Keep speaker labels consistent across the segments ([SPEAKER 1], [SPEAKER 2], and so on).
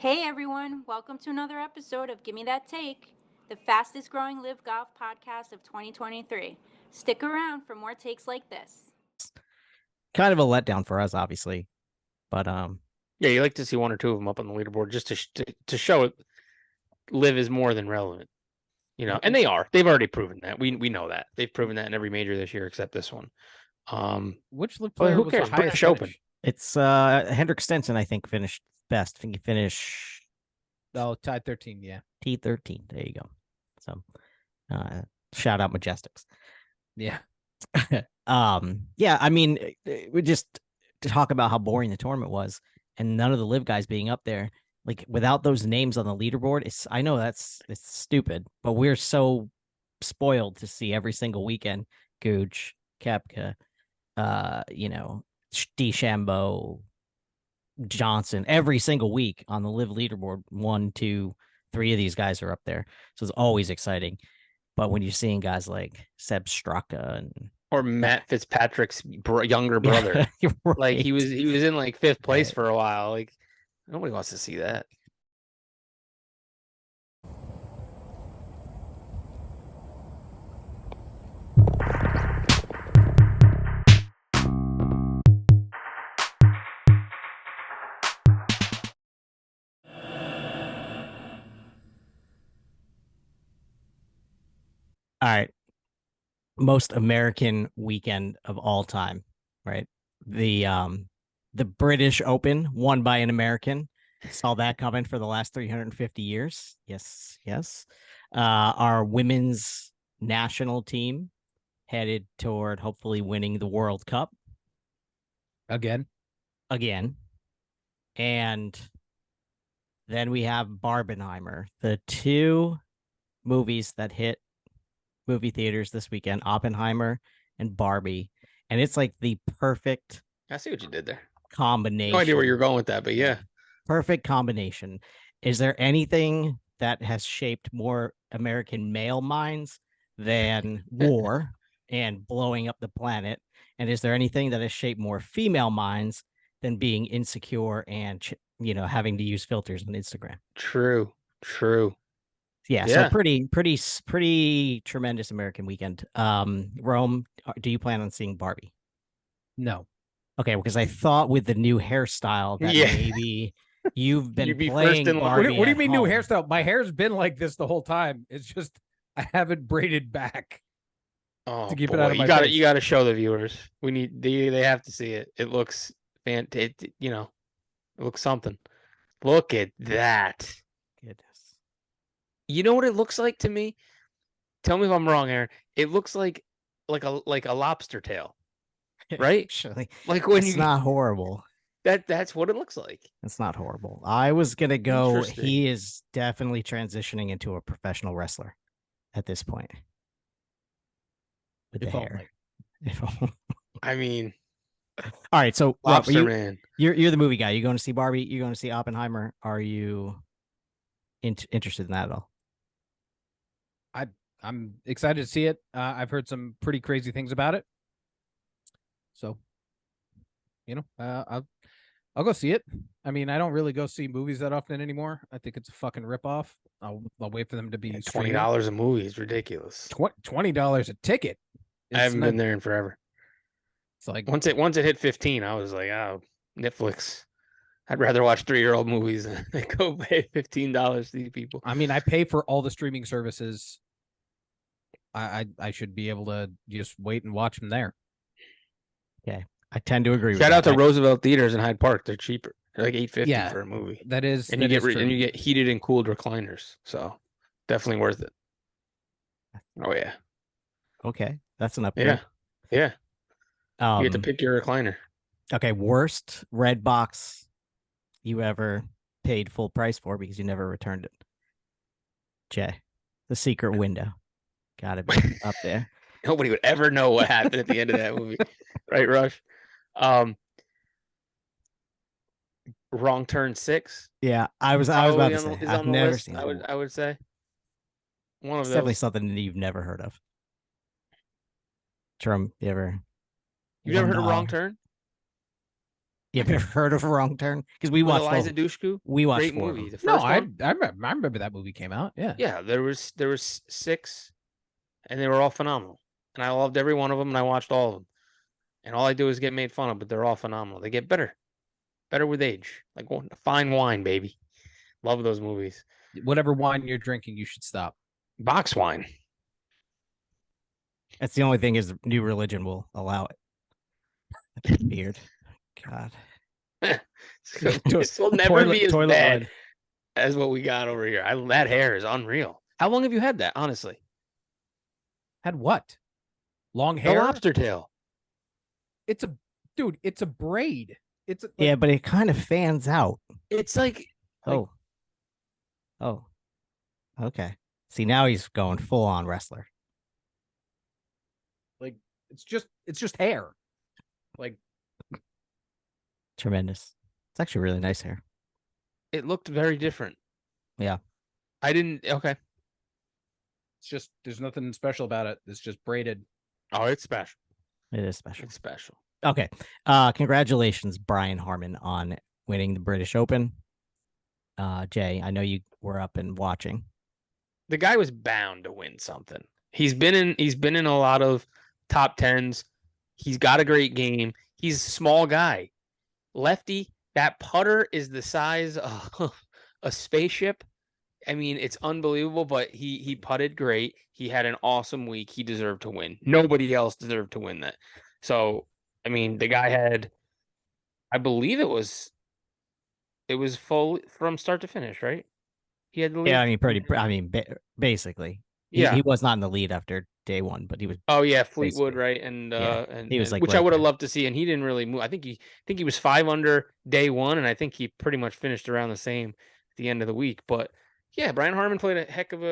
[SPEAKER 1] Hey everyone, welcome to another episode of Gimme That Take, the fastest growing live golf podcast of 2023. Stick around for more takes like this.
[SPEAKER 2] Kind of a letdown for us, obviously, but
[SPEAKER 3] Yeah, you like to see one or two of them up on the leaderboard just to show it. Live is more than relevant, and they are. They've already proven that. We know that they've proven that in every major this year except this one.
[SPEAKER 4] Which live
[SPEAKER 3] But
[SPEAKER 4] player
[SPEAKER 3] who
[SPEAKER 4] was
[SPEAKER 3] cares?
[SPEAKER 4] the highest
[SPEAKER 3] British Open.
[SPEAKER 4] finish?
[SPEAKER 2] it's Hendrik Stenson, I think, finished best. I think he finished
[SPEAKER 4] Oh, tied 13. Yeah,
[SPEAKER 2] T13. There you go. So, shout out Majestics.
[SPEAKER 4] yeah.
[SPEAKER 2] Yeah. I mean, we just to talk about how boring the tournament was, and none of the live guys being up there. Like without those names on the leaderboard, I know it's stupid, but we're so spoiled to see every single weekend Gooch, Koepka, DeChambeau, Johnson every single week on the live leaderboard. 1, 2, 3 of these guys are up there, so it's always exciting. But when you're seeing guys like Seb Straka and
[SPEAKER 3] Or Matt Fitzpatrick's younger brother,
[SPEAKER 2] right.
[SPEAKER 3] like he was in like fifth place for a while. Like nobody wants to see that.
[SPEAKER 2] All right, most American weekend of all time, right? The British Open won by an American. Saw that coming for the last 350 years. Yes. Our women's national team headed toward hopefully winning the World Cup
[SPEAKER 4] Again.
[SPEAKER 2] And then we have Barbenheimer, the two movies that hit movie theaters this weekend, Oppenheimer and Barbie. And it's like the perfect
[SPEAKER 3] I see what you did there.
[SPEAKER 2] combination.
[SPEAKER 3] No idea where you're going with that, but yeah.
[SPEAKER 2] Perfect combination. Is there anything that has shaped more American male minds than war and blowing up the planet? And is there anything that has shaped more female minds than being insecure and having to use filters on Instagram?
[SPEAKER 3] True.
[SPEAKER 2] Yeah,
[SPEAKER 3] Yeah.
[SPEAKER 2] so pretty tremendous American weekend. Rome, do you plan on seeing Barbie?
[SPEAKER 4] No.
[SPEAKER 2] Okay, because I thought with the new hairstyle that maybe you've been playing Barbie.
[SPEAKER 4] What do you mean
[SPEAKER 2] home.
[SPEAKER 4] new hairstyle? My hair's been like this the whole time. It's just I haven't braided back.
[SPEAKER 3] Oh,
[SPEAKER 4] to keep
[SPEAKER 3] boy.
[SPEAKER 4] it out of my face.
[SPEAKER 3] You got to show the viewers. They have to see it. It looks fantastic. It looks something. Look at that.
[SPEAKER 2] Goodness.
[SPEAKER 3] You know what it looks like to me? Tell me if I'm wrong, Aaron. It looks like a lobster tail, right?
[SPEAKER 2] Actually,
[SPEAKER 3] Like when
[SPEAKER 2] it's not horrible.
[SPEAKER 3] That's what it looks like.
[SPEAKER 2] It's not horrible. I was gonna go. He is definitely transitioning into a professional wrestler at this point with the hair.
[SPEAKER 3] I mean,
[SPEAKER 2] all right. So,
[SPEAKER 3] Lobster
[SPEAKER 2] Rob,
[SPEAKER 3] Man,
[SPEAKER 2] you're the movie guy. You going to see Barbie? You going to see Oppenheimer? Are you interested in that at all?
[SPEAKER 4] I'm excited to see it. I've heard some pretty crazy things about it. So, I'll go see it. I mean, I don't really go see movies that often anymore. I think it's a fucking ripoff. I'll wait for them to be
[SPEAKER 3] $20 a movie is ridiculous.
[SPEAKER 4] $20 a ticket.
[SPEAKER 3] I haven't been there in forever.
[SPEAKER 4] It's like
[SPEAKER 3] once it hit 15, I was like, oh, Netflix. I'd rather watch 3-year-old movies than go pay $15 to these people.
[SPEAKER 4] I mean, I pay for all the streaming services. I should be able to just wait and watch them there.
[SPEAKER 2] Okay, I tend to agree.
[SPEAKER 3] Shout out to Roosevelt Theaters in Hyde Park. They're cheaper. They're like $8.50 for a movie.
[SPEAKER 4] That is,
[SPEAKER 3] and you get heated and cooled recliners. So definitely worth it. Oh yeah.
[SPEAKER 2] Okay, that's an upgrade.
[SPEAKER 3] Yeah. You get to pick your recliner.
[SPEAKER 2] Okay, worst red box you ever paid full price for because you never returned it. Jay, The Secret Window. Gotta be up there.
[SPEAKER 3] Nobody would ever know what happened at the end of that movie. Right, Rush? Wrong Turn 6.
[SPEAKER 2] Yeah, I was about to say. I've never seen it.
[SPEAKER 3] I would say. One of
[SPEAKER 2] it's
[SPEAKER 3] those.
[SPEAKER 2] Definitely something that you've never heard of. Jerome,
[SPEAKER 3] You've never heard of Wrong Turn?
[SPEAKER 2] You ever heard of Wrong Turn? Because we
[SPEAKER 3] With
[SPEAKER 2] watched
[SPEAKER 3] Eliza
[SPEAKER 2] all,
[SPEAKER 3] Dushku.
[SPEAKER 2] we watched
[SPEAKER 3] Great
[SPEAKER 2] 4 of
[SPEAKER 3] movie.
[SPEAKER 2] them.
[SPEAKER 3] The
[SPEAKER 4] No,
[SPEAKER 3] first one.
[SPEAKER 4] I remember that movie came out. Yeah.
[SPEAKER 3] Yeah, there was 6, and they were all phenomenal. And I loved every one of them, and I watched all of them. And all I do is get made fun of, but they're all phenomenal. They get better with age, like fine wine, baby. Love those movies.
[SPEAKER 4] Whatever wine you're drinking, you should stop.
[SPEAKER 3] Box wine.
[SPEAKER 2] That's the only thing is New Religion will allow it. That's weird. God.
[SPEAKER 3] This will never be as
[SPEAKER 4] toilet
[SPEAKER 3] bad
[SPEAKER 4] wine.
[SPEAKER 3] as what we got over here. That hair is unreal. How long have you had that, honestly?
[SPEAKER 4] Had what? Long
[SPEAKER 3] The
[SPEAKER 4] hair?
[SPEAKER 3] lobster tail.
[SPEAKER 4] It's a braid. It's
[SPEAKER 2] Yeah, but it kind of fans out.
[SPEAKER 3] It's like
[SPEAKER 2] Oh. Okay. See, now he's going full on wrestler.
[SPEAKER 4] like it's just hair. Like
[SPEAKER 2] Tremendous. It's actually really nice hair.
[SPEAKER 3] it looked very different.
[SPEAKER 2] Yeah.
[SPEAKER 3] I didn't. Okay.
[SPEAKER 4] it's just there's nothing special about it. It's just braided.
[SPEAKER 3] Oh, it's special.
[SPEAKER 2] It is special.
[SPEAKER 3] It's special.
[SPEAKER 2] Okay. Congratulations, Brian Harmon, on winning the British Open. Jay, I know you were up and watching.
[SPEAKER 3] The guy was bound to win something. He's been in a lot of top 10s. He's got a great game. He's a small guy. Lefty, that putter is the size of a spaceship. I mean, it's unbelievable, but he putted great. He had an awesome week. He deserved to win. Nobody else deserved to win that. So, I mean, the guy had, I believe it was full from start to finish, right? He had the lead.
[SPEAKER 2] Yeah, I mean, basically,
[SPEAKER 3] Yeah.
[SPEAKER 2] he was not in the lead after day 1, but he was.
[SPEAKER 3] Oh yeah, Fleetwood,
[SPEAKER 2] basically.
[SPEAKER 3] right? And
[SPEAKER 2] Yeah,
[SPEAKER 3] and
[SPEAKER 2] he was, like,
[SPEAKER 3] which I
[SPEAKER 2] right
[SPEAKER 3] would have
[SPEAKER 2] there.
[SPEAKER 3] loved to see, and he didn't really move. I think he was 5 under day 1, and I think he pretty much finished around the same at the end of the week. But yeah, Brian Harmon played a heck of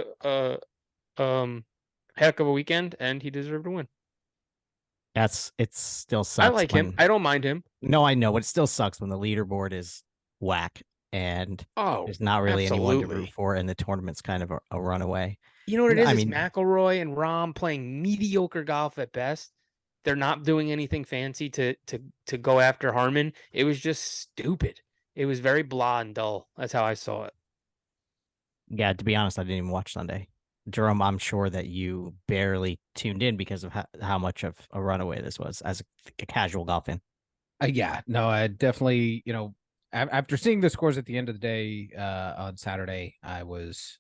[SPEAKER 3] a weekend, and he deserved to win.
[SPEAKER 2] It still sucks.
[SPEAKER 3] I like him. I don't mind him.
[SPEAKER 2] No, I know, but it still sucks when the leaderboard is whack and
[SPEAKER 3] Oh,
[SPEAKER 2] there's not really anyone to
[SPEAKER 3] absolutely.
[SPEAKER 2] root for, and the tournament's kind of a runaway.
[SPEAKER 3] You know what it is?
[SPEAKER 2] I
[SPEAKER 3] It's
[SPEAKER 2] mean-
[SPEAKER 3] McIlroy and Rahm playing mediocre golf at best. They're not doing anything fancy to go after Harmon. It was just stupid. It was very blah and dull. That's how I saw it.
[SPEAKER 2] Yeah, to be honest, I didn't even watch Sunday. Jerome, I'm sure that you barely tuned in because of how much of a runaway this was as a casual golf fan.
[SPEAKER 4] Yeah, no, I definitely, after seeing the scores at the end of the day on Saturday, I was,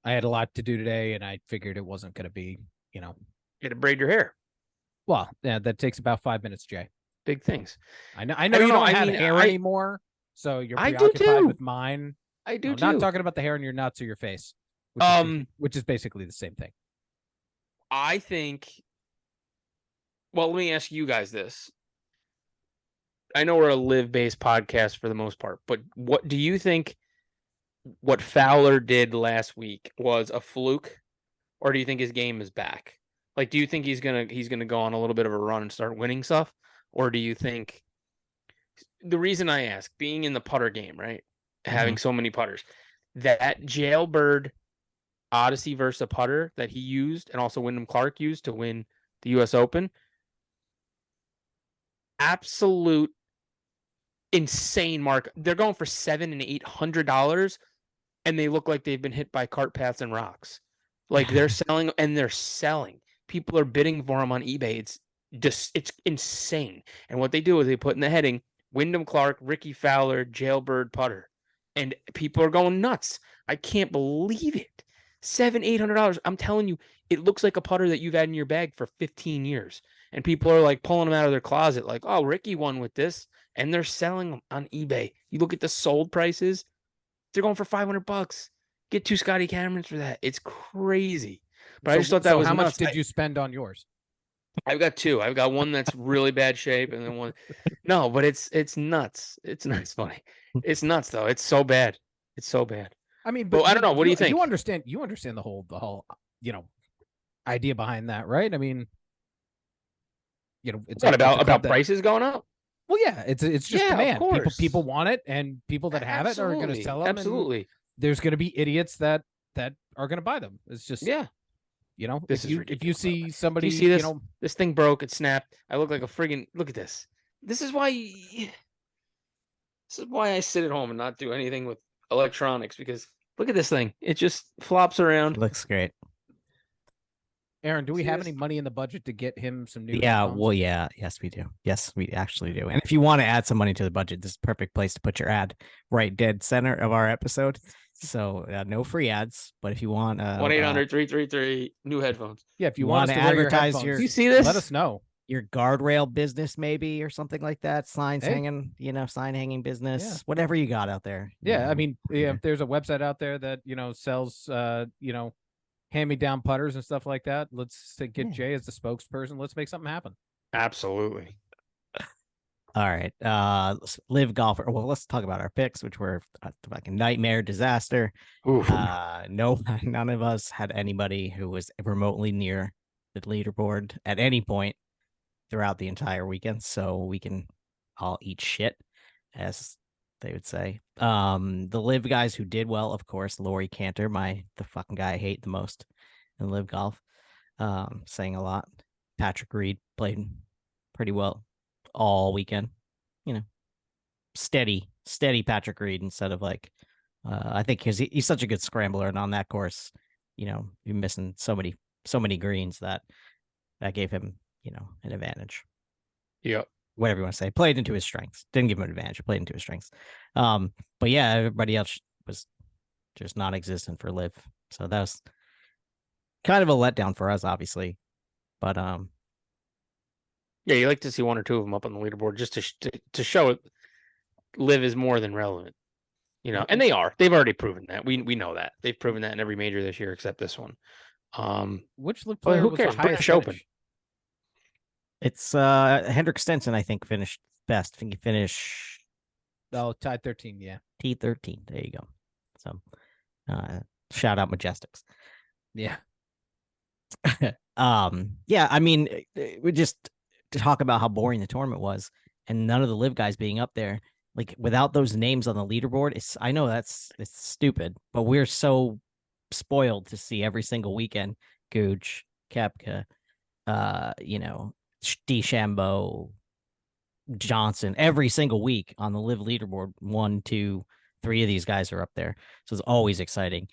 [SPEAKER 4] I had a lot to do today, and I figured it wasn't going to be,
[SPEAKER 3] You had to braid your hair.
[SPEAKER 4] well, yeah, that takes about 5 minutes, Jay.
[SPEAKER 3] Big things.
[SPEAKER 4] I know you don't have hair anymore, so you're
[SPEAKER 3] I do
[SPEAKER 4] preoccupied
[SPEAKER 3] too.
[SPEAKER 4] with mine.
[SPEAKER 3] I do
[SPEAKER 4] I'm
[SPEAKER 3] too.
[SPEAKER 4] not talking about the hair in your nuts or your face, which is basically the same thing.
[SPEAKER 3] I think. Well, let me ask you guys this. I know we're a live-based podcast for the most part, but what do you think? What Fowler did last week was a fluke, or do you think his game is back? Like, do you think he's gonna go on a little bit of a run and start winning stuff, or do you think? The reason I ask, being in the putter game, right, having so many putters, that Jailbird Odyssey Versa putter that he used, and also Wyndham Clark used to win the U.S. Open, absolute insane mark. They're going for $700 and $800, and they look like they've been hit by cart paths and rocks. Like they're selling, and they're selling. People are bidding for them on eBay. It's insane. And what they do is they put in the heading Wyndham Clark, Ricky Fowler, Jailbird putter, and people are going nuts. I can't believe it. $700-$800. I'm telling you, it looks like a putter that you've had in your bag for 15 years. And people are like pulling them out of their closet, like, oh, Ricky won with this. And they're selling them on eBay. You look at the sold prices, they're going for $500. Get 2 Scotty Camerons for that. It's crazy. But I just thought that was
[SPEAKER 4] how much
[SPEAKER 3] nuts.
[SPEAKER 4] did you spend on yours?
[SPEAKER 3] I've got 2. I've got one that's really bad shape, and then one. No, but it's nuts. It's not funny. It's nuts though. It's so bad. It's so bad.
[SPEAKER 4] I mean, but
[SPEAKER 3] I don't know. What do you think?
[SPEAKER 4] You understand the whole idea behind that, right? I mean, it's
[SPEAKER 3] What
[SPEAKER 4] it's a club
[SPEAKER 3] about
[SPEAKER 4] that-
[SPEAKER 3] prices going up?
[SPEAKER 4] Well, yeah, it's just
[SPEAKER 3] Yeah, of
[SPEAKER 4] demand.
[SPEAKER 3] course.
[SPEAKER 4] People want it, and people that have it are going to
[SPEAKER 3] Absolutely.
[SPEAKER 4] sell them. and
[SPEAKER 3] Absolutely.
[SPEAKER 4] there's going to be idiots that are going to buy them. It's just
[SPEAKER 3] Yeah. This
[SPEAKER 4] if
[SPEAKER 3] is
[SPEAKER 4] you
[SPEAKER 3] ridiculous, by the
[SPEAKER 4] see
[SPEAKER 3] way.
[SPEAKER 4] somebody,
[SPEAKER 3] Do you see this? This thing broke. It snapped. I look like a friggin'. Look at this. This is why I sit at home and not do anything with electronics, because look at this thing. It just flops around.
[SPEAKER 2] Looks great.
[SPEAKER 4] Aaron, do we
[SPEAKER 3] See
[SPEAKER 4] have
[SPEAKER 3] this?
[SPEAKER 4] any money in the budget to get him some new
[SPEAKER 2] Yeah,
[SPEAKER 4] headphones?
[SPEAKER 2] well, yeah, yes, we do. Yes, we actually do. And if you want to add some money to the budget, this is a perfect place to put your ad, right dead center of our episode. So no free ads, but if you want
[SPEAKER 3] 1-800-333 new headphones.
[SPEAKER 4] Yeah, if you
[SPEAKER 2] You
[SPEAKER 4] want us
[SPEAKER 2] wanna
[SPEAKER 4] to wear your
[SPEAKER 2] advertise
[SPEAKER 4] headphones,
[SPEAKER 2] your-
[SPEAKER 3] You see this?
[SPEAKER 4] let us know.
[SPEAKER 2] your guardrail business maybe or something like that, signs
[SPEAKER 4] Hey.
[SPEAKER 2] hanging, sign hanging business,
[SPEAKER 4] Yeah.
[SPEAKER 2] whatever you got out there.
[SPEAKER 4] Yeah, I mean,
[SPEAKER 2] yeah.
[SPEAKER 4] if there's a website out there that sells hand-me-down putters and stuff like that, let's get
[SPEAKER 2] Yeah.
[SPEAKER 4] Jay as the spokesperson. Let's make something happen.
[SPEAKER 3] Absolutely.
[SPEAKER 2] All right. Live golf. Well, let's talk about our picks, which were like a nightmare disaster.
[SPEAKER 3] Oof.
[SPEAKER 2] No, none of us had anybody who was remotely near the leaderboard at any point throughout the entire weekend. So we can all eat shit, as they would say. The Live guys who did well, of course, Lori Cantor, the fucking guy I hate the most in Live golf, saying a lot. Patrick Reed played pretty well all weekend. Steady Patrick Reed instead of like, I think he's such a good scrambler, and on that course, you're missing so many greens that gave him, an advantage.
[SPEAKER 3] Yep.
[SPEAKER 2] Whatever you want to say, played into his strengths. Didn't give him an advantage, played into his strengths. But yeah, everybody else was just non-existent for Liv. So that was kind of a letdown for us, obviously. But
[SPEAKER 3] Yeah, you like to see one or two of them up on the leaderboard just to show it. Live is more than relevant, and they are. They've already proven that. We know that they've proven that in every major this year except this one.
[SPEAKER 4] Which Live
[SPEAKER 3] Well,
[SPEAKER 4] player
[SPEAKER 3] who
[SPEAKER 4] was
[SPEAKER 3] cares?
[SPEAKER 4] the highest
[SPEAKER 3] British Open.
[SPEAKER 4] finish?
[SPEAKER 2] it's Hendrik Stenson, I think, finished best. I think he finished
[SPEAKER 4] Oh, tied 13. Yeah,
[SPEAKER 2] T13. There you go. So shout out Majestics.
[SPEAKER 4] yeah.
[SPEAKER 2] Yeah, I mean, we just to talk about how boring the tournament was, and none of the Live guys being up there, like without those names on the leaderboard. I know it's stupid, but we're so spoiled to see every single weekend Gooch, Koepka, DeChambeau, Johnson, every single week on the Live leaderboard. 1, 2, 3 of these guys are up there, so it's always exciting.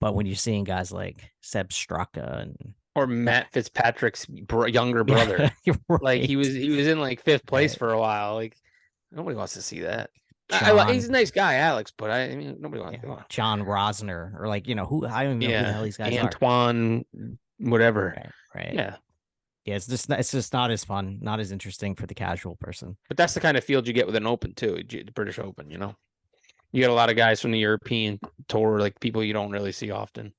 [SPEAKER 2] But when you're seeing guys like Seb Straka and
[SPEAKER 3] Or Matt Fitzpatrick's younger brother, like he was in like 5th place
[SPEAKER 2] Right.
[SPEAKER 3] for a while. Like nobody wants to see that.
[SPEAKER 2] John-
[SPEAKER 3] He's a nice guy, Alex, but I mean nobody wants.
[SPEAKER 2] Yeah, John Rosner, or like who I don't even know who the hell these guys
[SPEAKER 3] Antoine, whatever.
[SPEAKER 2] are. Right.
[SPEAKER 3] Yeah,
[SPEAKER 2] It's just not as fun, not as interesting for the casual person.
[SPEAKER 3] but that's the kind of field you get with an Open too, the British Open. You get a lot of guys from the European tour, like people you don't really see often.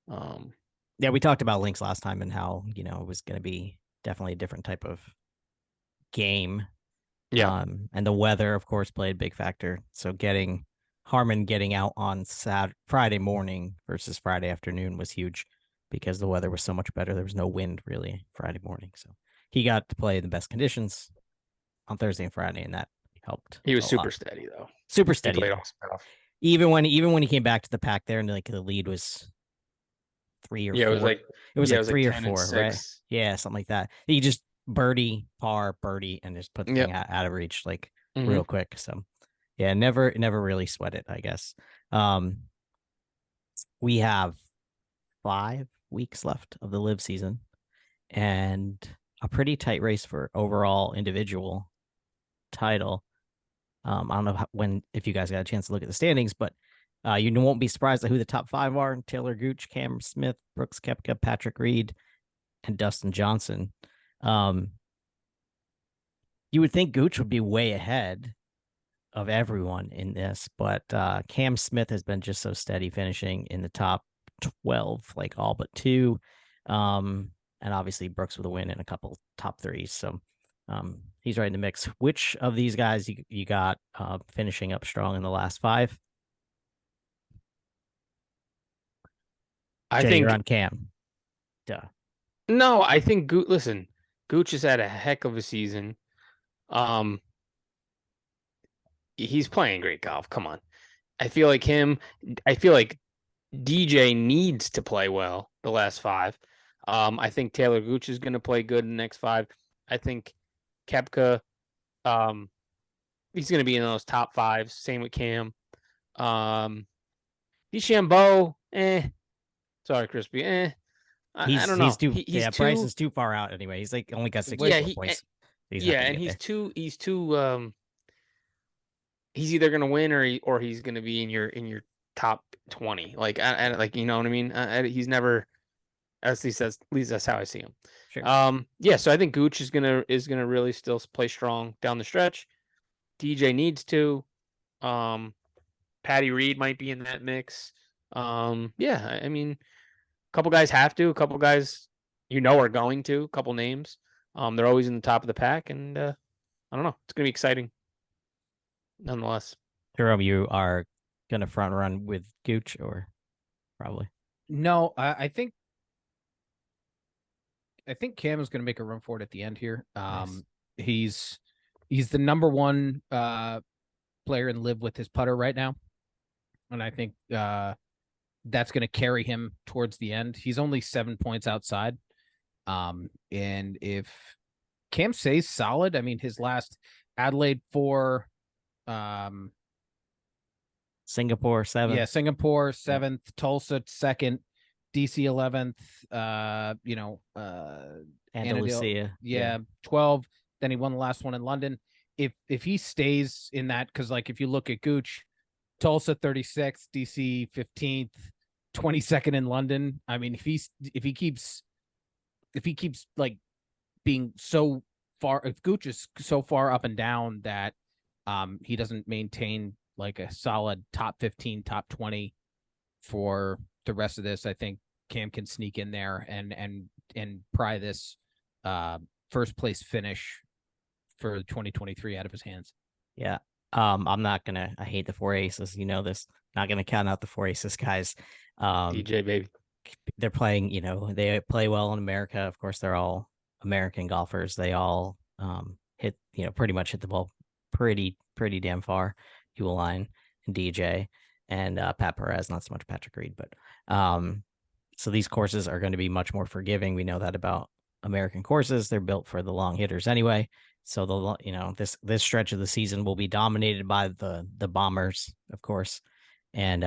[SPEAKER 2] Yeah, we talked about links last time and how it was going to be definitely a different type of game.
[SPEAKER 3] Yeah.
[SPEAKER 2] And the weather, of course, played a big factor. So Harmon getting out on Friday morning versus Friday afternoon was huge because the weather was so much better. There was no wind really Friday morning, so he got to play in the best conditions on Thursday and Friday, and that helped.
[SPEAKER 3] He was
[SPEAKER 2] a
[SPEAKER 3] super
[SPEAKER 2] lot.
[SPEAKER 3] steady though.
[SPEAKER 2] Super
[SPEAKER 3] He
[SPEAKER 2] steady.
[SPEAKER 3] played all stuff.
[SPEAKER 2] Even when he came back to the pack there, and like the lead was 3 or 4.
[SPEAKER 3] It was like
[SPEAKER 2] 3 or
[SPEAKER 3] 10 and
[SPEAKER 2] 4, right?
[SPEAKER 3] 6.
[SPEAKER 2] Yeah, something like that. He just birdie, par, birdie, and just put the thing out of reach like real quick. So yeah, never really sweat it, I guess. We have 5 weeks left of the Live season and a pretty tight race for overall individual title. I don't know if you guys got a chance to look at the standings, but you won't be surprised at who the top 5 are: Taylor Gooch, Cameron Smith, Brooks Koepka, Patrick Reed, and Dustin Johnson. You would think Gooch would be way ahead of everyone in this, but Cam Smith has been just so steady, finishing in the top 12, like all but 2. And obviously Brooks with a win and a couple top 3s. So he's right in the mix. Which of these guys you got finishing up strong in the last 5?
[SPEAKER 3] I
[SPEAKER 2] Jay,
[SPEAKER 3] think
[SPEAKER 2] you're on Cam. Duh.
[SPEAKER 3] No, I think Gooch has had a heck of a season. He's playing great golf. Come on. I feel like DJ needs to play well the last 5. I think Taylor Gooch is going to play good in the next 5. I think Koepka He's going to be in those top 5. Same with Cam. DeChambeau, sorry, Crispy, I don't know.
[SPEAKER 2] He's too.
[SPEAKER 3] He's too,
[SPEAKER 2] Bryce is too far out anyway. He's like only got 64
[SPEAKER 3] Yeah,
[SPEAKER 2] points. He's
[SPEAKER 3] yeah, and he's too. He's either gonna win or he's gonna be in your top 20. Like, I like, you know what I mean. He's never. At least that's how I see him.
[SPEAKER 2] Sure.
[SPEAKER 3] Yeah. So I think Gooch is gonna really still play strong down the stretch. DJ needs to. Patty Reed might be in that mix. Yeah. I mean, a couple guys have to. A couple guys, are going to. A couple names. They're always in the top of the pack, and I don't know. It's gonna be exciting, nonetheless.
[SPEAKER 2] Jerome, you are gonna front run with Gooch, or probably?
[SPEAKER 4] No, I think Cam is going to make a run for it at the end here.
[SPEAKER 2] Nice.
[SPEAKER 4] He's the number 1 player in LIV with his putter right now, and I think that's going to carry him towards the end. He's only 7 points outside. And if Cam stays solid, I mean, his last Adelaide 4,
[SPEAKER 2] Singapore 7th.
[SPEAKER 4] Yeah, Singapore 7th, Tulsa 2nd, DC 11th,
[SPEAKER 2] Andalusia.
[SPEAKER 4] Yeah, 12. Then he won the last one in London. If he stays in that, because like if you look at Gooch, Tulsa 36th, DC 15th, 22nd in London. I mean, if he keeps like being so far, if Gooch is so far up and down that he doesn't maintain like a solid top 15, top 20 for the rest of this, I think Cam can sneak in there and pry this first place finish for 2023 out of his hands.
[SPEAKER 2] Yeah. I hate the 4 aces. You know this. Not gonna count out the 4 aces guys.
[SPEAKER 3] DJ baby.
[SPEAKER 2] They're playing, they play well in America. Of course, they're all American golfers. They all hit, pretty much hit the ball pretty damn far. Uline and DJ and Pat Perez, not so much Patrick Reed, but so these courses are going to be much more forgiving. We know that about American courses. They're built for the long hitters anyway. So this stretch of the season will be dominated by the bombers, of course, and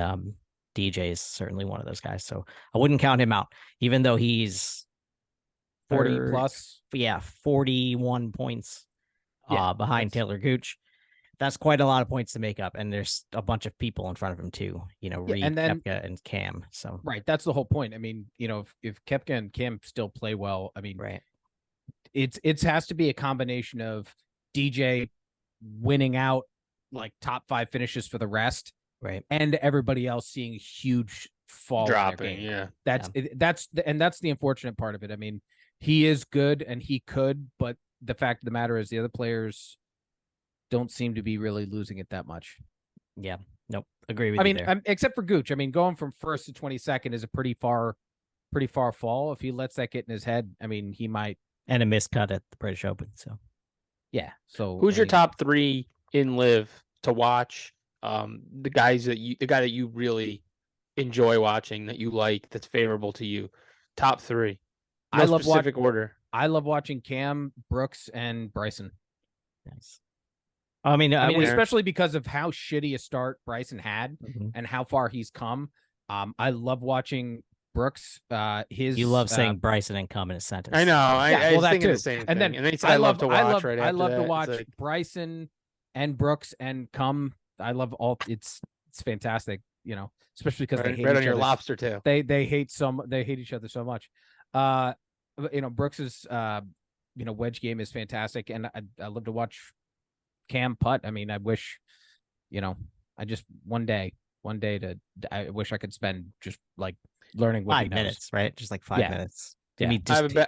[SPEAKER 2] DJ is certainly one of those guys. So I wouldn't count him out, even though he's
[SPEAKER 4] 40 plus.
[SPEAKER 2] Yeah, 41 points behind Taylor Gooch. That's quite a lot of points to make up, and there's a bunch of people in front of him too. Reed,
[SPEAKER 4] and then
[SPEAKER 2] Koepka, and Cam. So
[SPEAKER 4] right, that's the whole point. I mean, if Koepka and Cam still play well, I mean,
[SPEAKER 2] right,
[SPEAKER 4] it has to be a combination of DJ winning out like top 5 finishes for the rest,
[SPEAKER 2] right,
[SPEAKER 4] and everybody else seeing a huge fall
[SPEAKER 3] dropping.
[SPEAKER 4] In
[SPEAKER 3] yeah,
[SPEAKER 4] that's the unfortunate part of it. I mean, he is good and he could, but the fact of the matter is the other players don't seem to be really losing it that much.
[SPEAKER 2] Yeah, nope, agree with you there.
[SPEAKER 4] Except for Gooch. I mean, going from 1st to 22nd is a pretty far fall. If he lets that get in his head, I mean, he might.
[SPEAKER 2] And a miscut at the British Open. So
[SPEAKER 4] yeah. So
[SPEAKER 3] who's your top 3 in LIV to watch? The guy that you really enjoy watching, that you like, that's favorable to you. Top 3.
[SPEAKER 4] I love
[SPEAKER 3] specific order.
[SPEAKER 4] I love watching Cam, Brooks, and Bryson.
[SPEAKER 2] Nice. I mean,
[SPEAKER 4] especially because of how shitty a start Bryson had and how far he's come. I love watching Brooks.
[SPEAKER 2] You love saying Bryson and come in a sentence.
[SPEAKER 3] I know. I was thinking
[SPEAKER 4] too.
[SPEAKER 3] the same thing.
[SPEAKER 4] And then
[SPEAKER 3] he said, I love to watch.
[SPEAKER 4] I love to watch Bryson and Brooks and come. I love all. It's fantastic. Especially because they hate
[SPEAKER 3] right
[SPEAKER 4] each
[SPEAKER 3] on your
[SPEAKER 4] other.
[SPEAKER 3] lobster tail.
[SPEAKER 4] They hate each other so much. Brooks's wedge game is fantastic, and I love to watch Cam putt. I mean, I wish, I just one day I wish I could spend just like learning what
[SPEAKER 2] 5 minutes, right? Just like 5 minutes.
[SPEAKER 4] Yeah.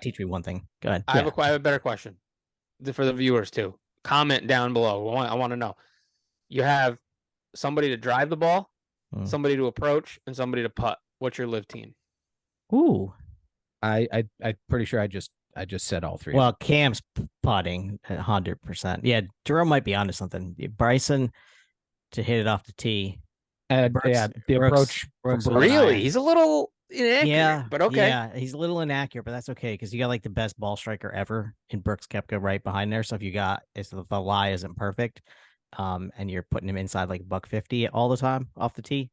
[SPEAKER 2] Teach me one thing. Go ahead.
[SPEAKER 3] I have a better question for the viewers too. Comment down below. I want to know. You have somebody to drive the ball, somebody to approach, and somebody to putt. What's your LIV team?
[SPEAKER 2] Ooh,
[SPEAKER 4] I'm pretty sure I just said all 3.
[SPEAKER 2] Well, Cam's putting 100%. Yeah, Jerome might be onto something. Bryson to hit it off the tee.
[SPEAKER 4] And
[SPEAKER 2] Brooks,
[SPEAKER 4] the approach.
[SPEAKER 2] Brooks
[SPEAKER 3] Really? He's a little inaccurate.
[SPEAKER 2] Yeah,
[SPEAKER 3] But okay.
[SPEAKER 2] Yeah, he's a little inaccurate, but that's okay because you got like the best ball striker ever in Brooks Koepka right behind there. So if the lie isn't perfect, and you're putting him inside like $150 all the time off the tee,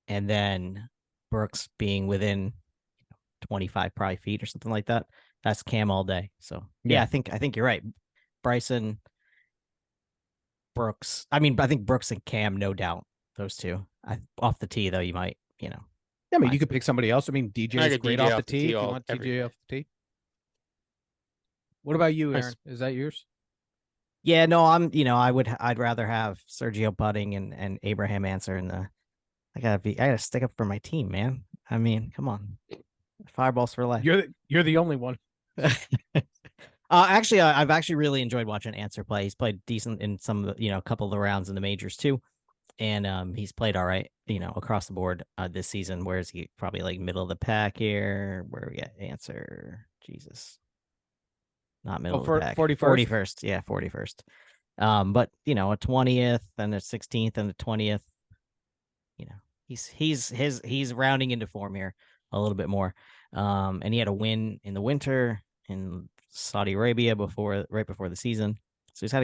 [SPEAKER 2] and then Brooks being within 25 probably feet or something like that, that's Cam all day. So yeah, I think you're right. Bryson, Brooks. I mean, I think Brooks and Cam, no doubt, those two. Off the tee though, you might,
[SPEAKER 4] I mean, you could pick somebody else. I mean, DJ
[SPEAKER 3] I
[SPEAKER 4] is
[SPEAKER 3] could
[SPEAKER 4] great
[SPEAKER 3] DJ
[SPEAKER 4] off the tee. If you want TJ off the tee. What about you,
[SPEAKER 3] Nice.
[SPEAKER 4] Aaron? Is that yours?
[SPEAKER 2] Yeah, no, I'd rather have Sergio putting and Abraham answer I gotta stick up for my team, man. I mean, come on. Fireballs for life.
[SPEAKER 4] You're the only one.
[SPEAKER 2] Actually, I've actually really enjoyed watching Answer play. He's played decent in some of the, a couple of the rounds in the majors too. And he's played all right, across the board this season. Whereas he probably like middle of the pack here. Where we get Answer? Jesus. Not middle of the pack. 41st. Yeah, 41st. But a 20th and a 16th and a 20th. He's rounding into form here a little bit more. And he had a win in the winter in Saudi Arabia right before the season. So he's had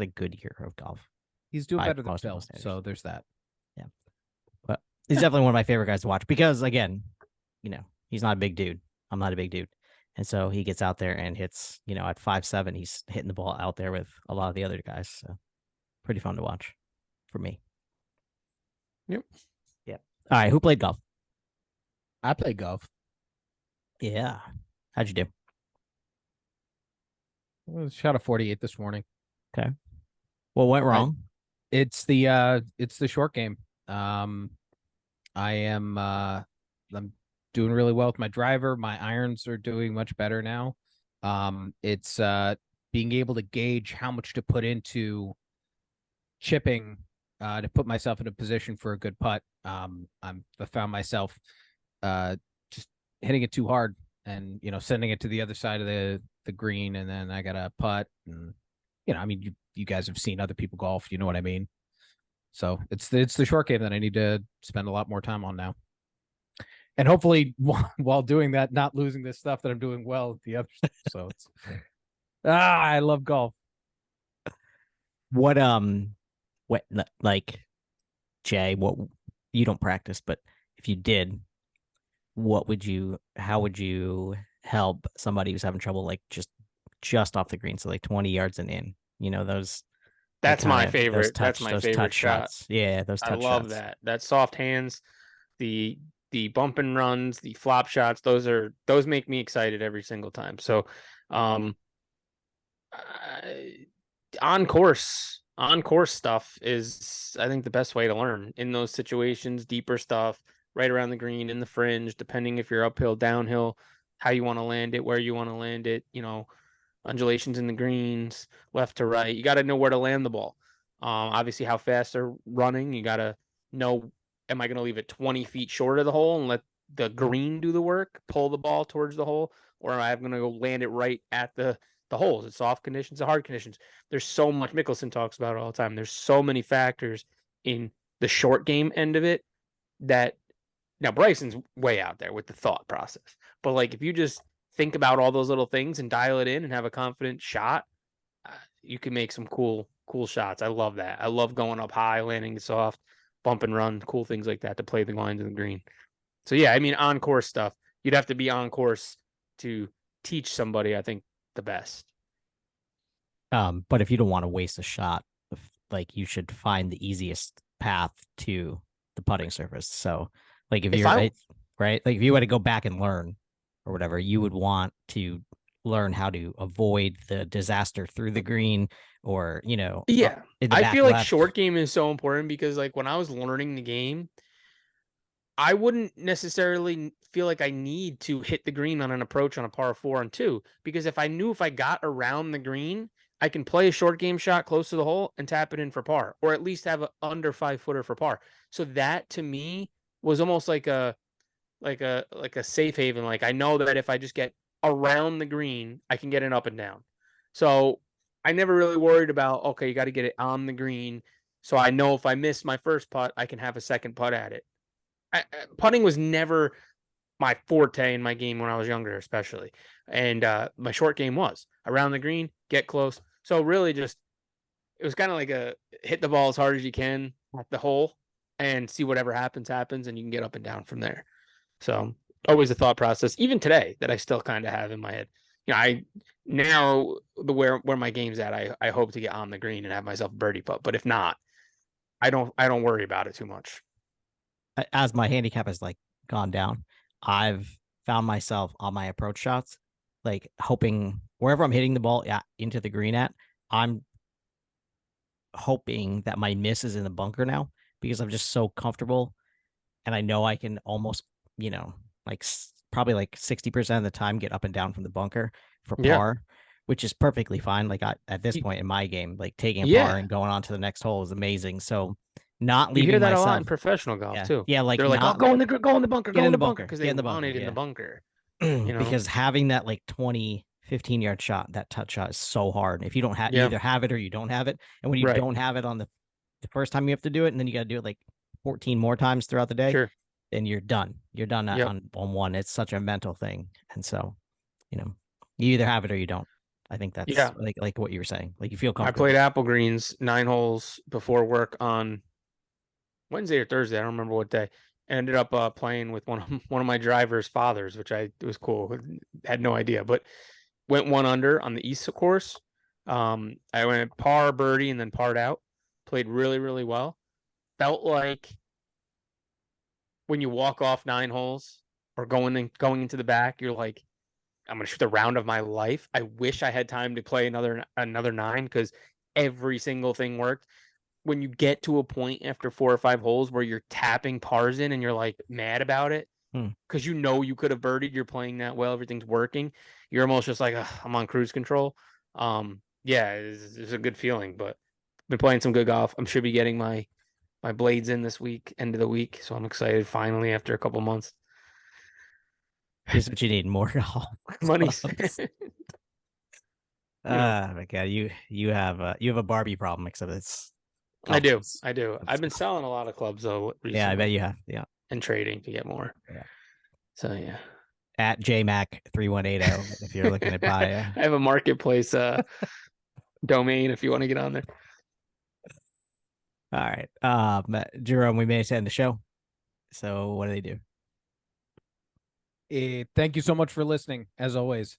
[SPEAKER 2] a good year of golf.
[SPEAKER 4] He's doing better than Phil, so there's that.
[SPEAKER 2] Yeah. But he's definitely one of my favorite guys to watch because again, he's not a big dude. I'm not a big dude. And so he gets out there and hits, at 5'7", he's hitting the ball out there with a lot of the other guys. So pretty fun to watch for me.
[SPEAKER 3] Yep.
[SPEAKER 2] Yeah. All right. Who played golf?
[SPEAKER 4] I played golf.
[SPEAKER 2] Yeah. How'd you do?
[SPEAKER 4] I shot a 48 this morning.
[SPEAKER 2] Okay. What went wrong?
[SPEAKER 4] It's the short game. I'm doing really well with my driver. My irons are doing much better now. It's being able to gauge how much to put into chipping to put myself in a position for a good putt. I found myself just hitting it too hard and sending it to the other side of the green, and then I got a putt, and I mean you guys have seen other people golf, you know what I mean. So it's the short game that I need to spend a lot more time on now. And hopefully while doing that, not losing this stuff that I'm doing well at the other stuff. So it's I love golf.
[SPEAKER 2] What like Jay, what you don't practice, but if you did, how would you help somebody who's having trouble like just off the green, so like 20 yards and in, those
[SPEAKER 3] That's my favorite. That's my favorite shot.
[SPEAKER 2] Shots. Yeah, those touch shots.
[SPEAKER 3] I love that. That soft hands, the bump and runs, the flop shots, those make me excited every single time. So on course stuff is, I think, the best way to learn in those situations. Deeper stuff right around the green, in the fringe, depending if you're uphill, downhill, how you want to land it, where you want to land it, undulations in the greens, left to right. You got to know where to land the ball. Obviously how fast they're running. You got to know, am I going to leave it 20 feet short of the hole and let the green do the work, pull the ball towards the hole, or am I going to go land it right at the holes? It's soft conditions, the hard conditions. There's so much, Mickelson talks about it all the time. There's so many factors in the short game end of it that now Bryson's way out there with the thought process. But like, if you just think about all those little things and dial it in and have a confident shot, you can make some cool shots. I love that. I love going up high, landing soft, bump and run, cool things like that to play the lines of the green. So yeah, I mean, on course stuff, you'd have to be on course to teach somebody, I think, the best.
[SPEAKER 2] But if you don't want to waste a shot, like, you should find the easiest path to the putting surface. So like if you're right, like if you had to go back and learn or whatever, you would want to learn how to avoid the disaster through the green, or
[SPEAKER 3] yeah. I feel like short game is so important because like when I was learning the game, I wouldn't necessarily feel like I need to hit the green on an approach on a par 4 and 2, because if I knew if I got around the green, I can play a short game shot close to the hole and tap it in for par, or at least have an under 5-footer for par. So that to me was almost like a safe haven. Like, I know that if I just get around the green, I can get it up and down. So I never really worried about, okay, you got to get it on the green. So I know if I miss my first putt, I can have a second putt at it. Putting was never my forte in my game when I was younger, especially. And my short game was around the green, get close. So really just, it was kind of like a hit the ball as hard as you can at the hole and see whatever happens, and you can get up and down from there. So always a thought process, even today, that I still kind of have in my head. Where my game's at, I hope to get on the green and have myself a birdie putt. But if not, I don't worry about it too much.
[SPEAKER 2] As my handicap has like gone down, I've found myself on my approach shots, like hoping wherever I'm hitting the ball into the green at, I'm hoping that my miss is in the bunker now, because I'm just so comfortable. And I know I can almost, probably like 60% of the time get up and down from the bunker for par, which is perfectly fine. Like at this point in my game, like taking a par and going on to the next hole is amazing. So not leaving
[SPEAKER 3] you hear that
[SPEAKER 2] myself
[SPEAKER 3] a lot in professional golf too.
[SPEAKER 2] Yeah, like
[SPEAKER 3] they're like, oh, go in the bunker,
[SPEAKER 2] get in the bunker,
[SPEAKER 3] because they want it in the bunker.
[SPEAKER 2] Because having that like 20, 15-yard shot, that touch shot is so hard. If you don't have, you either have it or you don't have it. And when you don't have it on the first time you have to do it, and then you got to do it like 14 more times throughout the day, then you're done. You're done on one. It's such a mental thing. And so, you either have it or you don't. I think that's like what you were saying. Like you feel comfortable.
[SPEAKER 3] I played Apple Greens 9 holes before work on Wednesday or Thursday. I don't remember what day. I ended up playing with one of my driver's fathers, which it was cool. Had no idea, but went 1 under on the East course. I went par, birdie, and then parred out. Played really, really well. Felt like when you walk off 9 holes or going into the back, you're like, I'm gonna shoot the round of my life. I wish I had time to play another 9 because every single thing worked. When you get to a point after 4 or 5 holes where you're tapping pars in and you're like mad about it because you could have birdied, you're playing that well, everything's working. You're almost just like, I'm on cruise control. It's a good feeling, but been playing some good golf. I should be getting my blades in this week, end of the week. So I'm excited finally after a couple months.
[SPEAKER 2] Here's what you need: more golf.
[SPEAKER 3] Money.
[SPEAKER 2] My God, you have a Barbie problem, except it's.
[SPEAKER 3] I do. I've been selling a lot of clubs though recently.
[SPEAKER 2] Yeah, I bet you have. Yeah.
[SPEAKER 3] And trading to get more. Yeah. So yeah.
[SPEAKER 2] At JMac3180 if you're looking to buy.
[SPEAKER 3] I have a marketplace domain if you want to get on there.
[SPEAKER 2] All right. Jerome, we made it to end the show. So what do they do?
[SPEAKER 4] Thank you so much for listening. As always,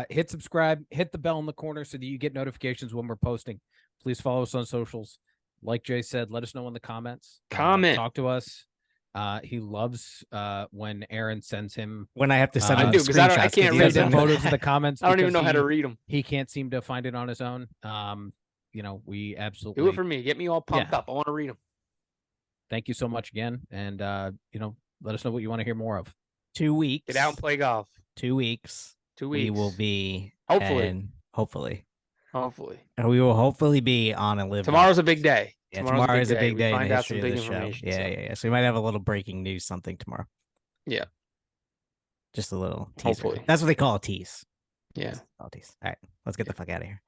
[SPEAKER 4] hit subscribe, hit the bell in the corner so that you get notifications when we're posting. Please follow us on socials. Like Jay said, let us know in the comments. Talk to us. He loves when Aaron sends him.
[SPEAKER 2] When I have to send him
[SPEAKER 3] because I can't read them.
[SPEAKER 4] Photos of the comments.
[SPEAKER 3] I don't even know how to read them.
[SPEAKER 4] He can't seem to find it on his own. We absolutely
[SPEAKER 3] do it for me. Get me all pumped up. I want to read them.
[SPEAKER 4] Thank you so much again, and let us know what you want to hear more of.
[SPEAKER 2] 2 weeks.
[SPEAKER 3] Get out and play golf.
[SPEAKER 2] 2 weeks.
[SPEAKER 3] 2 weeks.
[SPEAKER 2] We will be
[SPEAKER 3] hopefully.
[SPEAKER 2] And we will hopefully be on a live.
[SPEAKER 3] Tomorrow's a big day.
[SPEAKER 2] Yeah, tomorrow is a big day.
[SPEAKER 3] Find out some big
[SPEAKER 2] information. Yeah. So we might have a little breaking news something tomorrow.
[SPEAKER 3] Yeah.
[SPEAKER 2] Just a little teaser.
[SPEAKER 3] Hopefully.
[SPEAKER 2] That's what they call a tease.
[SPEAKER 3] Yeah.
[SPEAKER 2] All right. Let's get the fuck out of here.